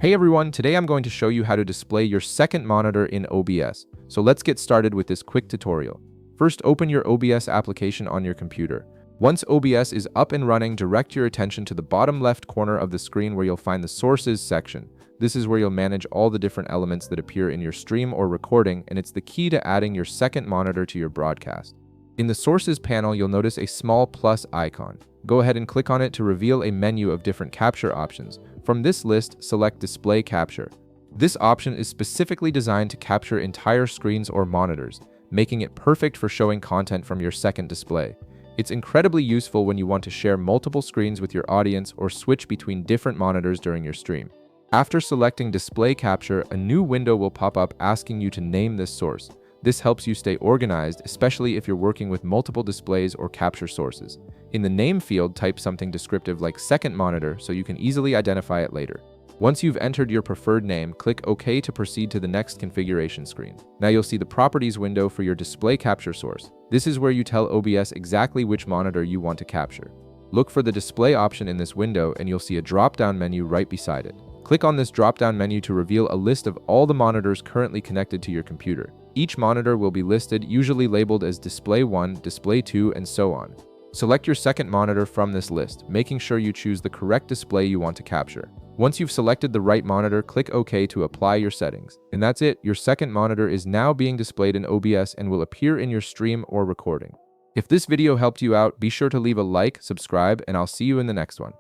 Hey everyone, today I'm going to show you how to display your second monitor in OBS. So let's get started with this quick tutorial. First, open your OBS application on your computer. Once OBS is up and running, direct your attention to the bottom left corner of the screen where you'll find the Sources section. This is where you'll manage all the different elements that appear in your stream or recording, and it's the key to adding your second monitor to your broadcast. In the Sources panel, you'll notice a small plus icon. Go ahead and click on it to reveal a menu of different capture options. From this list, select Display Capture. This option is specifically designed to capture entire screens or monitors, making it perfect for showing content from your second display. It's incredibly useful when you want to share multiple screens with your audience or switch between different monitors during your stream. After selecting Display Capture, a new window will pop up asking you to name this source. This helps you stay organized, especially if you're working with multiple displays or capture sources. In the name field, type something descriptive like second monitor so you can easily identify it later. Once you've entered your preferred name, click OK to proceed to the next configuration screen. Now you'll see the Properties window for your display capture source. This is where you tell OBS exactly which monitor you want to capture. Look for the display option in this window and you'll see a drop-down menu right beside it. Click on this drop-down menu to reveal a list of all the monitors currently connected to your computer. Each monitor will be listed, usually labeled as Display 1, Display 2, and so on. Select your second monitor from this list, making sure you choose the correct display you want to capture. Once you've selected the right monitor, click OK to apply your settings. And that's it, your second monitor is now being displayed in OBS and will appear in your stream or recording. If this video helped you out, be sure to leave a like, subscribe, and I'll see you in the next one.